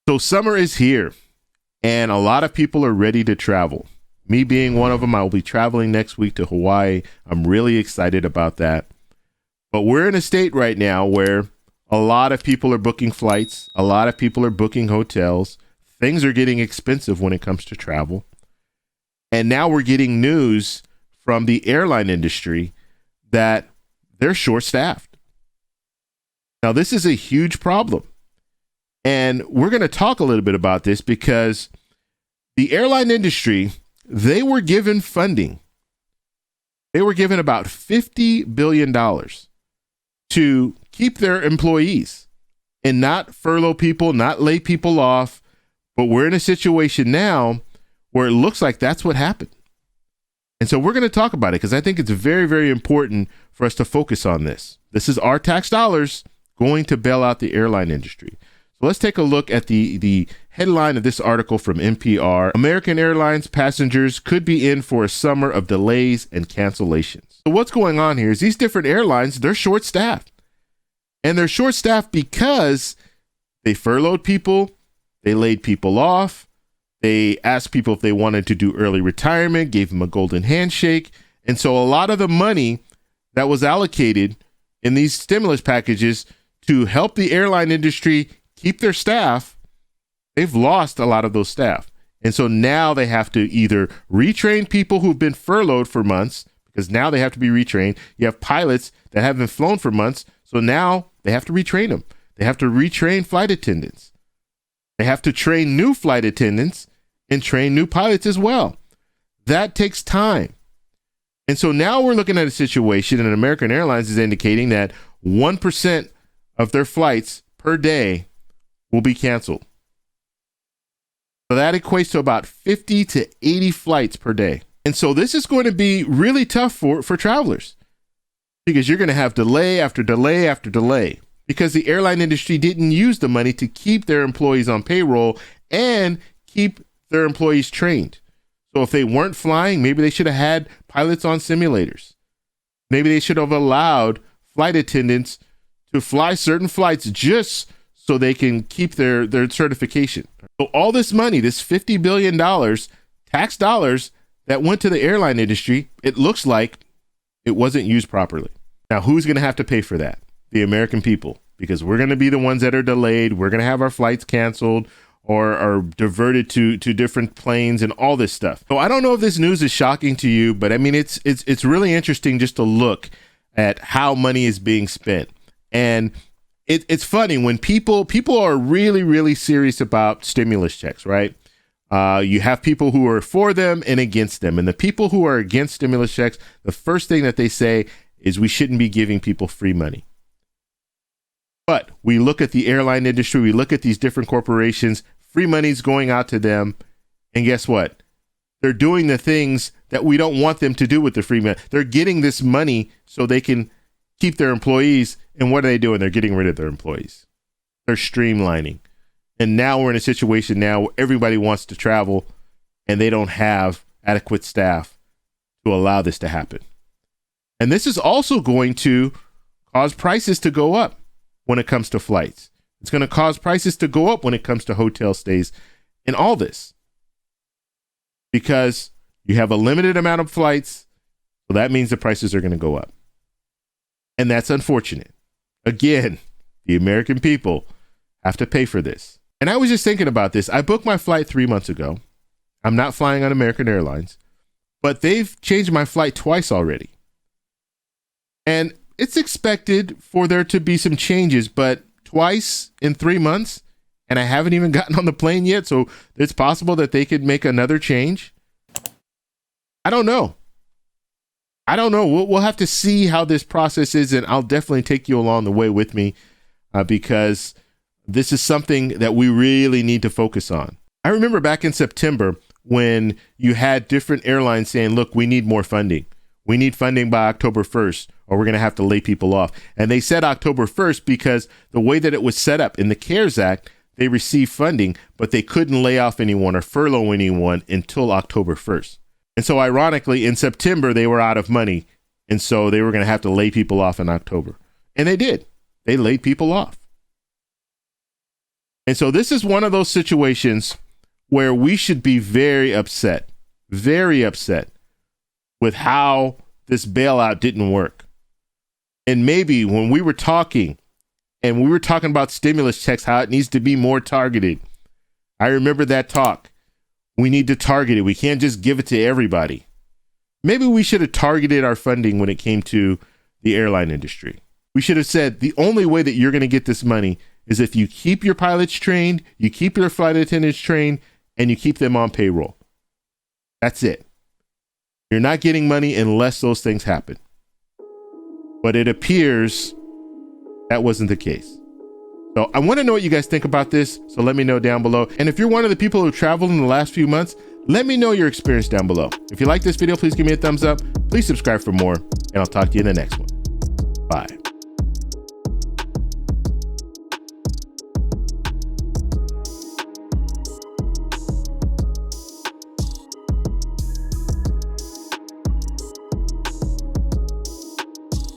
So summer is here and a lot of people are ready to travel. Me being one of them, I will be traveling next week to Hawaii. I'm really excited about that. But we're in a state right now where a lot of people are booking flights. A lot of people are booking hotels. Things are getting expensive when it comes to travel. And now we're getting news from the airline industry that they're short-staffed. Now, this is a huge problem. And we're going to talk a little bit about this because the airline industry, they were given funding. They were given about $50 billion to keep their employees and not furlough people, not lay people off. But we're in a situation now where it looks like that's what happened. And so we're going to talk about it because I think it's very, very important for us to focus on this. This is our tax dollars going to bail out the airline industry. So let's take a look at the headline of this article from NPR. American Airlines passengers could be in for a summer of delays and cancellations. So what's going on here is these different airlines, they're short-staffed. And they're short-staffed because they furloughed people, they laid people off, they asked people if they wanted to do early retirement, gave them a golden handshake. And so a lot of the money that was allocated in these stimulus packages to help the airline industry keep their staff, they've lost a lot of those staff. And so now they have to either retrain people who've been furloughed for months, because now they have to be retrained. You have pilots that haven't flown for months, so now they have to retrain them. They have to retrain flight attendants. They have to train new flight attendants and train new pilots as well. That takes time. And so now we're looking at a situation, and American Airlines is indicating that 1% of their flights per day will be canceled. So that equates to about 50 to 80 flights per day. And so this is going to be really tough for travelers because you're going to have delay after delay after delay because the airline industry didn't use the money to keep their employees on payroll and keep their employees trained. So if they weren't flying, maybe they should have had pilots on simulators. Maybe they should have allowed flight attendants to fly certain flights just so they can keep their certification. So all this money, this $50 billion tax dollars that went to the airline industry, it looks like it wasn't used properly. Now, who's going to have to pay for that? The American people, because we're going to be the ones that are delayed. We're going to have our flights canceled or are diverted to different planes and all this stuff. So I don't know if this news is shocking to you, but I mean, it's really interesting just to look at how money is being spent. And it's funny when people are really, really serious about stimulus checks, right? You have people who are for them and against them. And the people who are against stimulus checks, the first thing that they say is we shouldn't be giving people free money. But we look at the airline industry, we look at these different corporations, free money's going out to them. And guess what? They're doing the things that we don't want them to do with the free money. They're getting this money so they can keep their employees. And what are they doing? They're getting rid of their employees. They're streamlining. And now we're in a situation now where everybody wants to travel and they don't have adequate staff to allow this to happen. And this is also going to cause prices to go up when it comes to flights. It's going to cause prices to go up when it comes to hotel stays and all this. Because you have a limited amount of flights, so that means the prices are going to go up. And that's unfortunate. Again, the American people have to pay for this. And I was just thinking about this. I booked my flight 3 months ago. I'm not flying on American Airlines, but they've changed my flight twice already. And it's expected for there to be some changes, but twice in 3 months, and I haven't even gotten on the plane yet, so it's possible that they could make another change. I don't know. We'll have to see how this process is, and I'll definitely take you along the way with me because this is something that we really need to focus on. I remember back in September when you had different airlines saying, look, we need more funding. We need funding by October 1st, or we're going to have to lay people off. And they said October 1st because the way that it was set up in the CARES Act, they received funding, but they couldn't lay off anyone or furlough anyone until October 1st. And so ironically, in September, they were out of money. And so they were going to have to lay people off in October. And they did. They laid people off. And so this is one of those situations where we should be very upset with how this bailout didn't work. And maybe when we were talking about stimulus checks, how it needs to be more targeted. I remember that talk. We need to target it. We can't just give it to everybody. Maybe we should have targeted our funding when it came to the airline industry. We should have said the only way that you're going to get this money is if you keep your pilots trained, you keep your flight attendants trained, and you keep them on payroll. That's it. You're not getting money unless those things happen. But it appears that wasn't the case. So I want to know what you guys think about this. So let me know down below. And if you're one of the people who traveled in the last few months, let me know your experience down below. If you like this video, please give me a thumbs up. Please subscribe for more, and I'll talk to you in the next one. Bye.